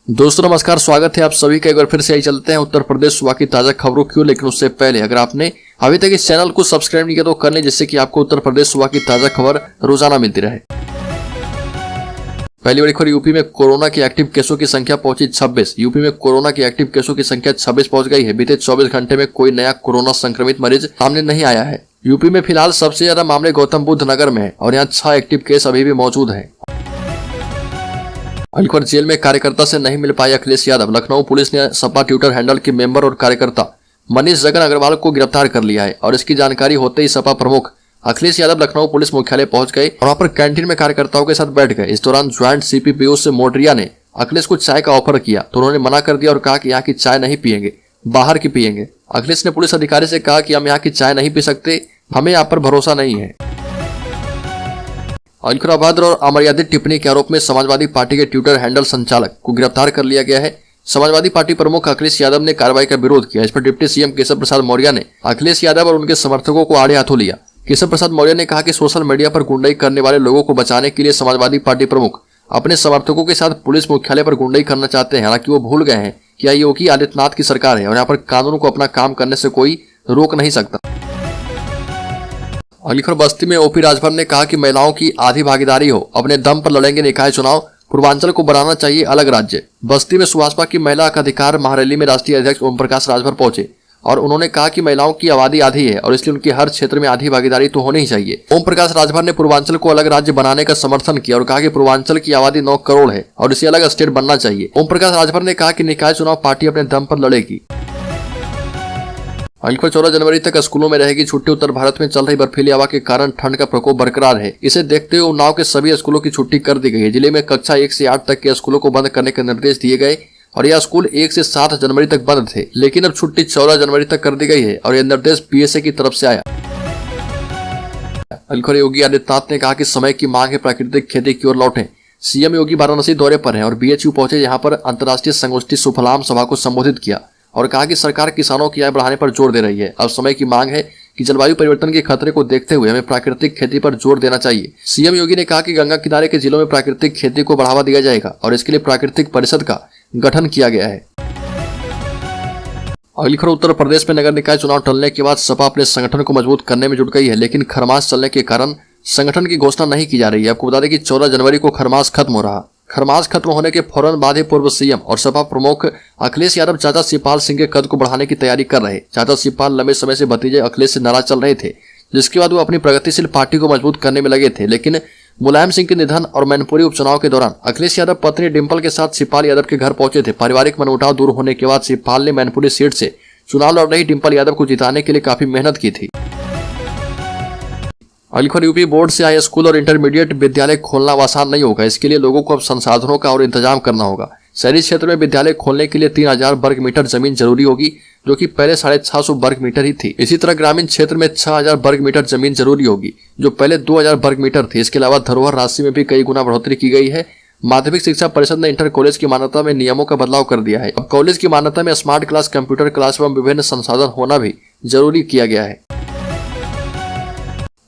दोस्तों नमस्कार, स्वागत है आप सभी का। एक बार फिर से आई चलते हैं उत्तर प्रदेश सुबह की ताजा खबरों की ओर। लेकिन उससे पहले अगर आपने अभी तक इस चैनल को सब्सक्राइब नहीं किया तो कर लें, जिससे कि आपको उत्तर प्रदेश सुबह की ताजा खबर रोजाना मिलती रहे। पहली बड़ी खबर, यूपी में कोरोना के एक्टिव केसों की संख्या पहुंची 26। यूपी में कोरोना के एक्टिव केसों की संख्या 26 पहुंच गई है। बीते 24 घंटे में कोई नया कोरोना संक्रमित मरीज सामने नहीं आया है। यूपी में फिलहाल सबसे ज्यादा मामले गौतम बुद्ध नगर में है और यहाँ 6 एक्टिव केस अभी भी मौजूद है। अलखर जेल में कार्यकर्ता से नहीं मिल पाए अखिलेश यादव। लखनऊ पुलिस ने सपा ट्विटर हैंडल के मेंबर और कार्यकर्ता मनीष जगन अग्रवाल को गिरफ्तार कर लिया है और इसकी जानकारी होते ही सपा प्रमुख अखिलेश यादव लखनऊ पुलिस मुख्यालय पहुंच गए और वहां पर कैंटीन में कार्यकर्ताओं के साथ बैठ गए। इस दौरान ज्वाइंट सीपी पीयूष मोटरिया ने अखिलेश को चाय का ऑफर किया तो उन्होंने मना कर दिया और कहा कि यहाँ की चाय नहीं पियेंगे, बाहर की पियेंगे। अखिलेश ने पुलिस अधिकारी से कहा कि हम यहाँ की चाय नहीं पी सकते, हमें यहाँ पर भरोसा नहीं है। अलखर अभद्र और अमर्यादित टिप्पणी के आरोप में समाजवादी पार्टी के ट्विटर हैंडल संचालक को गिरफ्तार कर लिया गया है। समाजवादी पार्टी प्रमुख अखिलेश यादव ने कार्रवाई का विरोध किया। इस पर डिप्टी सीएम केशव प्रसाद मौर्य ने अखिलेश यादव और उनके समर्थकों को आड़े हाथों लिया। केशव प्रसाद मौर्य ने कहा कि सोशल मीडिया पर गुंडाई करने वाले लोगों को बचाने के लिए समाजवादी पार्टी प्रमुख अपने समर्थकों के साथ पुलिस मुख्यालय पर गुंडाई करना चाहते हैं। हालांकि वो भूल गए हैं कि यह योगी आदित्यनाथ की सरकार है और यहाँ पर कानून को अपना काम करने से कोई रोक नहीं सकता। अलीखर बस्ती में ओपी राजभर ने कहा कि महिलाओं की आधी भागीदारी हो, अपने दम पर लड़ेंगे निकाय चुनाव, पूर्वांचल को बनाना चाहिए अलग राज्य। बस्ती में सुभाषपा की महिला अधिकार महारैली में राष्ट्रीय अध्यक्ष ओम प्रकाश राजभर पहुंचे और उन्होंने कहा कि महिलाओं की आबादी आधी है और इसलिए उनकी हर क्षेत्र में आधी भागीदारी तो होनी ही चाहिए। ओम प्रकाश राजभर ने पूर्वांचल को अलग राज्य बनाने का समर्थन किया और कहा कि पूर्वांचल की आबादी 9 करोड़ है और इसे अलग स्टेट बनना चाहिए। ओम प्रकाश राजभर ने कहा कि निकाय चुनाव पार्टी अपने दम पर लड़ेगी। अलखर 14 जनवरी तक स्कूलों में रहेगी छुट्टी। उत्तर भारत में चल रही बर्फीली हवा के कारण ठंड का प्रकोप बरकरार है। इसे देखते हुए उन्नाव के सभी स्कूलों की छुट्टी कर दी गई है। जिले में कक्षा 1 से 8 तक के स्कूलों को बंद करने के निर्देश दिए गए और यह स्कूल 1 से 7 जनवरी तक बंद थे, लेकिन अब छुट्टी 14 जनवरी तक कर दी गई है और यह निर्देश पीएसए की तरफ से आया। अलखर योगी आदित्यनाथ ने कहा कि समय की मांग है प्राकृतिक खेती की ओर लौटें। सीएम योगी वाराणसी दौरे पर हैं और बीएचयू पहुंचे, यहाँ पर अंतर्राष्ट्रीय संगोष्ठी सुफलाम सभा को संबोधित किया और कहा कि सरकार किसानों की आय बढ़ाने पर जोर दे रही है। अब समय की मांग है कि जलवायु परिवर्तन के खतरे को देखते हुए हमें प्राकृतिक खेती पर जोर देना चाहिए। सीएम योगी ने कहा कि गंगा किनारे के जिलों में प्राकृतिक खेती को बढ़ावा दिया जाएगा और इसके लिए प्राकृतिक परिषद का गठन किया गया है। अगली खबर, उत्तर प्रदेश में नगर निकाय चुनाव टलने के बाद सपा अपने संगठन को मजबूत करने में जुट गई है, लेकिन खरमास चलने के कारण संगठन की घोषणा नहीं की जा रही है। आपको बता दें कि 14 जनवरी को खरमास खत्म हो रहा। खरमास खत्म होने के फौरन बाद ही पूर्व सीएम और सपा प्रमुख अखिलेश यादव चाचा शिवपाल सिंह के कद को बढ़ाने की तैयारी कर रहे। चाचा शिवपाल लंबे समय से भतीजे अखिलेश से नाराज चल रहे थे, जिसके बाद वो अपनी प्रगतिशील पार्टी को मजबूत करने में लगे थे। लेकिन मुलायम सिंह के निधन और मैनपुरी उपचुनाव के दौरान अखिलेश यादव पत्नी डिंपल के साथ शिवपाल यादव के घर पहुंचे थे। पारिवारिक मनमुटाव दूर होने के बाद शिवपाल ने मैनपुरी सीट से चुनाव लड़ रही डिंपल यादव को जिताने के लिए काफी मेहनत की थी। अलखर यूपी बोर्ड से आए स्कूल और इंटरमीडिएट विद्यालय खोलना आसान नहीं होगा। इसके लिए लोगों को अब संसाधनों का और इंतजाम करना होगा। शहरी क्षेत्र में विद्यालय खोलने के लिए 3000 वर्ग मीटर जमीन जरूरी होगी, जो कि पहले 650 वर्ग मीटर ही थी। इसी तरह ग्रामीण क्षेत्र में 6000 वर्ग मीटर जमीन जरूरी होगी, जो पहले 2000 वर्ग मीटर थी। इसके अलावा धरोहर राशि में भी कई गुना बढ़ोतरी की गई है। माध्यमिक शिक्षा परिषद ने इंटर कॉलेज की मान्यता में नियमों का बदलाव कर दिया है। अब कॉलेज की मान्यता में स्मार्ट क्लास, कंप्यूटर क्लास एवं विभिन्न संसाधन होना भी जरूरी किया गया है।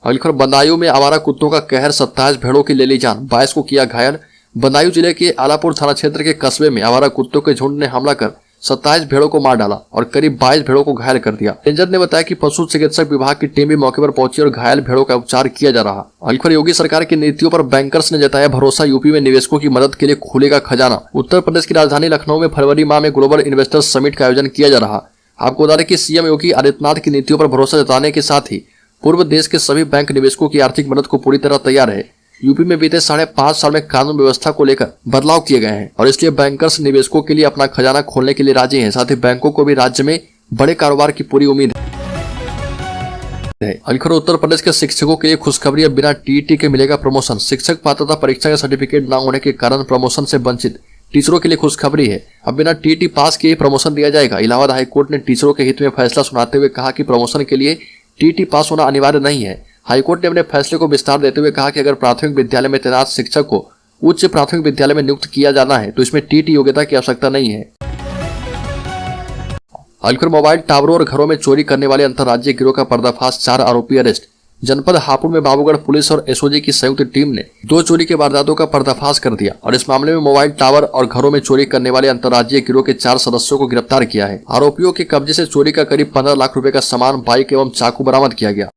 अलखर बदायूं में आवारा कुत्तों का कहर, 27 भेड़ों की ले ली जान, 22 को किया घायल। बदायूं जिले के आलापुर थाना क्षेत्र के कस्बे में आवारा कुत्तों के झुंड ने हमला कर 27 भेड़ों को मार डाला और करीब 22 भेड़ों को घायल कर दिया। रेंजर ने बताया कि पशु चिकित्सक विभाग की टीम भी मौके पर पहुंची और घायल भेड़ों का उपचार किया जा रहा। अलखर योगी सरकार की नीतियों पर बैंकर्स ने जताया भरोसा। यूपी में निवेशकों की मदद के लिए खुलेगा खजाना। उत्तर प्रदेश की राजधानी लखनऊ में फरवरी माह में ग्लोबल इन्वेस्टर्स समिट का आयोजन किया जा रहा। आपको बता दें कि सीएम योगी आदित्यनाथ की नीतियों पर भरोसा जताने के साथ ही पूर्व देश के सभी बैंक निवेशकों की आर्थिक मदद को पूरी तरह तैयार है। यूपी में बीते 5.5 साल में कानून व्यवस्था को लेकर बदलाव किए गए हैं और इसलिए बैंकर्स निवेशकों के लिए अपना खजाना खोलने के लिए राजी हैं। साथ ही बैंकों को भी राज्य में बड़े कारोबार की पूरी उम्मीद है। अलखर उत्तर प्रदेश के शिक्षकों के लिए खुशखबरी, अब बिना टीईटी के मिलेगा प्रमोशन। शिक्षक पात्रता परीक्षा का सर्टिफिकेट न होने के कारण प्रमोशन से वंचित टीचरों के लिए खुशखबरी है। अब बिना टीईटी पास किए प्रमोशन दिया जाएगा। इलाहाबाद हाईकोर्ट ने टीचरों के हित में फैसला सुनाते हुए कहा कि प्रमोशन के लिए टीईटी पास होना अनिवार्य नहीं है। हाईकोर्ट ने अपने फैसले को विस्तार देते हुए कहा कि अगर प्राथमिक विद्यालय में तैनात शिक्षक को उच्च प्राथमिक विद्यालय में नियुक्त किया जाना है तो इसमें टीईटी योग्यता की आवश्यकता नहीं है। अलखर मोबाइल टावरों और घरों में चोरी करने वाले अंतर्राज्यीय गिरोह का पर्दाफाश, 4 आरोपी अरेस्ट। जनपद हापुड़ में बाबूगढ़ पुलिस और एसओजी की संयुक्त टीम ने 2 चोरी के वारदातों का पर्दाफाश कर दिया और इस मामले में मोबाइल टावर और घरों में चोरी करने वाले अंतर्राज्यीय गिरोह के 4 सदस्यों को गिरफ्तार किया है। आरोपियों के कब्जे से चोरी का करीब 15 लाख रुपए का सामान, बाइक एवं चाकू बरामद किया गया।